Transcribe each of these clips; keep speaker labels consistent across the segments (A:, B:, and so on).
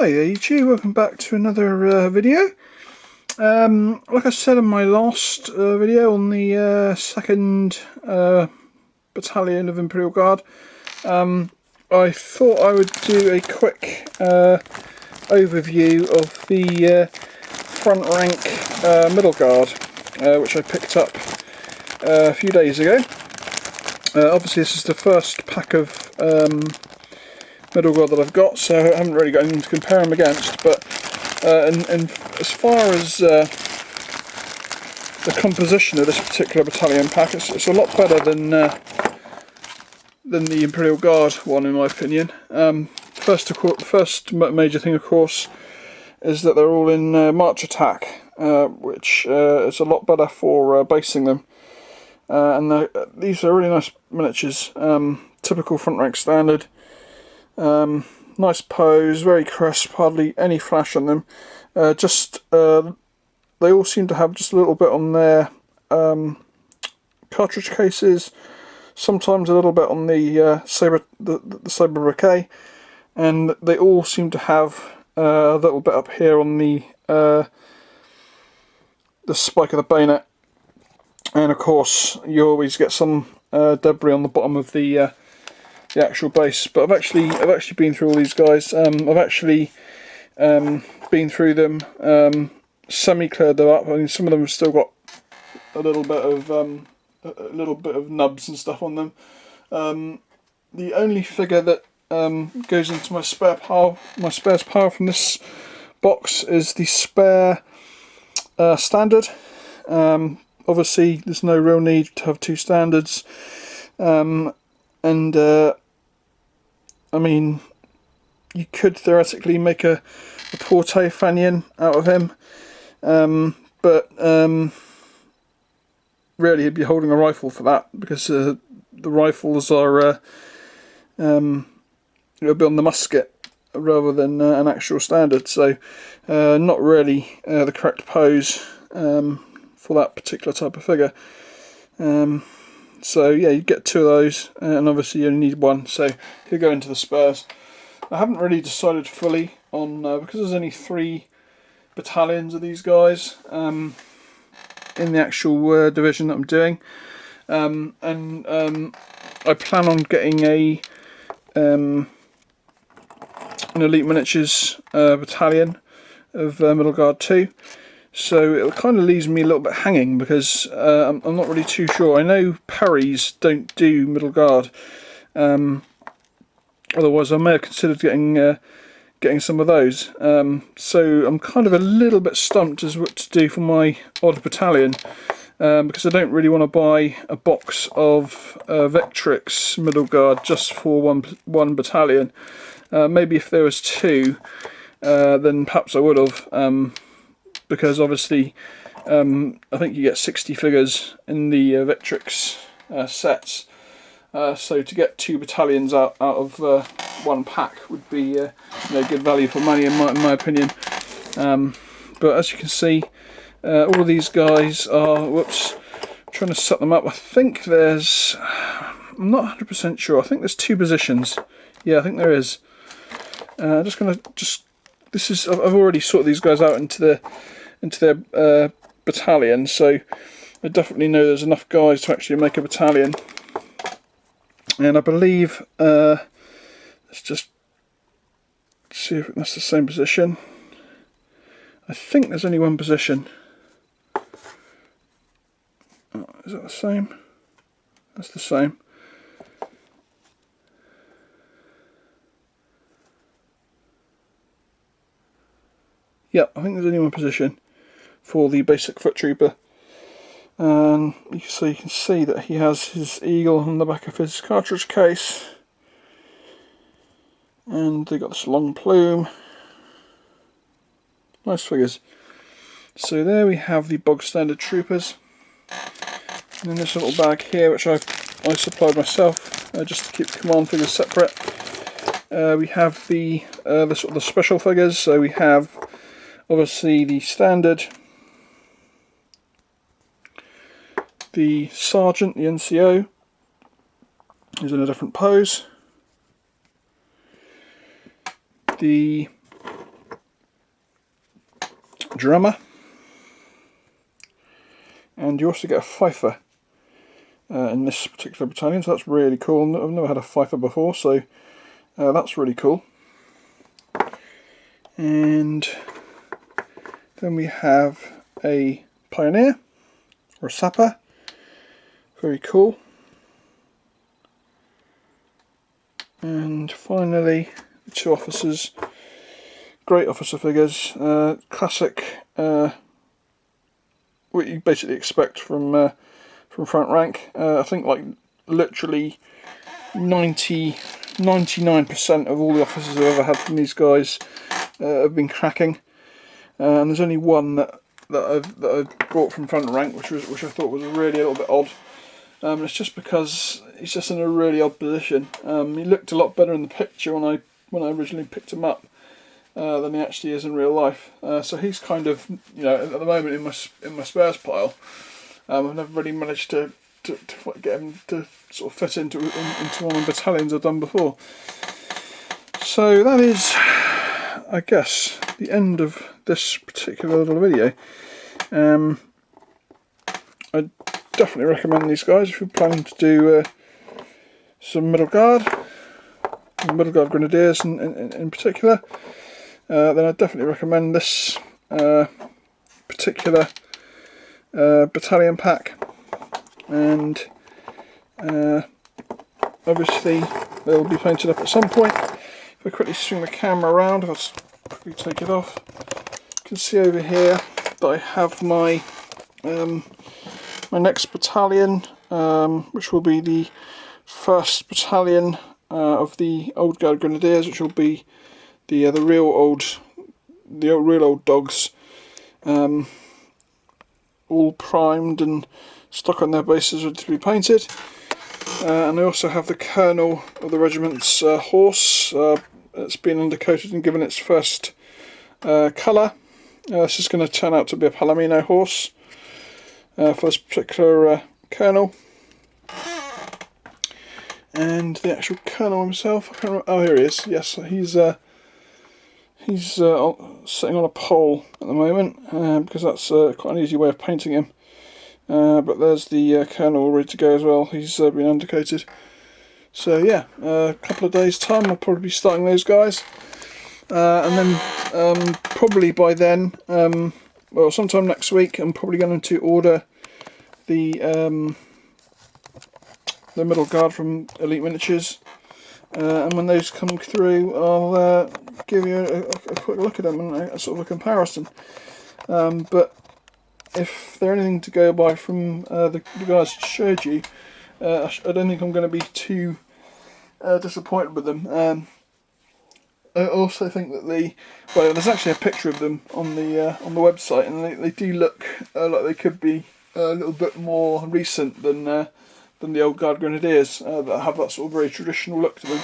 A: Hi there YouTube, welcome back to another video. Like I said in my last video on the 2nd Battalion of Imperial Guard, I thought I would do a quick overview of the front rank middle guard, which I picked up a few days ago. Obviously this is the first pack of middle guard that I've got, so I haven't really got anything to compare them against, but and as far as the composition of this particular battalion pack, it's a lot better than the Imperial Guard one, in my opinion. First major thing, of course, is that they're all in march attack, which is a lot better for basing them. And these are really nice miniatures, typical front rank standard. Nice pose, very crisp, hardly any flash on them. They all seem to have just a little bit on their cartridge cases, sometimes a little bit on the saber briquet, and they all seem to have a little bit up here on the spike of the bayonet, and of course you always get some debris on the bottom of the actual base. But I've actually been through all these guys. I've actually been through them, semi-cleared them up. I mean, some of them have still got a little bit of nubs and stuff on them. The only figure that goes into my spares pile from this box is the spare standard. Obviously, there's no real need to have two standards. I mean, you could theoretically make a Porte Fanion out of him, but really he'd be holding a rifle for that, because the rifles are it'll be on the musket rather than an actual standard, so not really the correct pose for that particular type of figure. So yeah, you get two of those, and obviously you only need one, so he'll go into the spares. I haven't really decided fully on, because there's only 3 battalions of these guys in the actual division that I'm doing, I plan on getting an Elite Miniatures battalion of Middle Guard 2. So it kind of leaves me a little bit hanging, because I'm not really too sure. I know Perry's don't do middle guard. Otherwise, I may have considered getting some of those. So I'm kind of a little bit stumped as what to do for my odd battalion, because I don't really want to buy a box of Vectrix middle guard just for one battalion. Maybe if there was 2, then perhaps I would have. Because obviously I think you get 60 figures in the Vectrix sets, so to get 2 battalions out of one pack would be good value for money in my opinion. But as you can see, all of these guys are, trying to set them up. I think there's, I'm not 100% sure, I think there's 2 positions. Yeah, I think there is. I've already sorted these guys out into their battalion, so I definitely know there's enough guys to actually make a battalion. And I believe, let's just see if that's the same position. I think there's only one position. Oh, is that the same? That's the same. Yeah, I think there's only one position for the basic foot trooper, and so you can see that he has his eagle on the back of his cartridge case, and they got this long plume. Nice figures. So there we have the bog standard troopers, and in this little bag here, which I supplied myself just to keep the command figures separate, we have the sort of the special figures. So we have obviously the standard, the sergeant, the NCO, who's in a different pose, the drummer, and you also get a fifer in this particular battalion, so that's really cool. I've never had a fifer before, so that's really cool. And then we have a pioneer, or a sapper, very cool. And finally, the two officers, great officer figures, classic, what you basically expect from front rank. I think like literally 99% of all the officers I've ever had from these guys have been cracking, and there's only one that I've brought from front rank, which I thought was really a little bit odd. It's just because he's just in a really odd position. He looked a lot better in the picture when I originally picked him up than he actually is in real life. So he's kind of, you know, at the moment in my spares pile. I've never really managed to get him to sort of fit into one of the battalions I've done before. So that is, I guess, the end of this particular little video. I definitely recommend these guys if you're planning to do some middle guard grenadiers in particular. Then I definitely recommend this particular battalion pack, and obviously they'll be painted up at some point. If I quickly swing the camera around, if I just quickly take it off, you can see over here that I have my my next battalion, which will be the 1st Battalion of the Old Guard Grenadiers, which will be the real old dogs, all primed and stuck on their bases, ready to be painted. And I also have the Colonel of the regiment's horse. It's been undercoated and given its first colour. This is going to turn out to be a Palomino horse for this particular Colonel. And the actual Colonel himself, I can't remember, oh, here he is. Yes, he's sitting on a pole at the moment, because that's quite an easy way of painting him. But there's the Colonel ready to go as well. He's been undercoated. So yeah, a couple of days time I'll probably be starting those guys. And then probably by then, well, sometime next week, I'm probably going to order the middle guard from Elite Miniatures, and when those come through, I'll give you a quick look at them and a sort of a comparison. But if they're anything to go by from the guys I showed you, I don't think I'm going to be too disappointed with them. I also think that well, there's actually a picture of them on the website, and they do look like they could be a little bit more recent than the Old Guard Grenadiers that have that sort of very traditional look to them.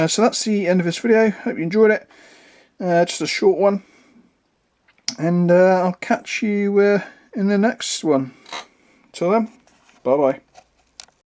A: So that's the end of this video. Hope you enjoyed it. Just a short one, and I'll catch you in the next one. Till then, bye bye.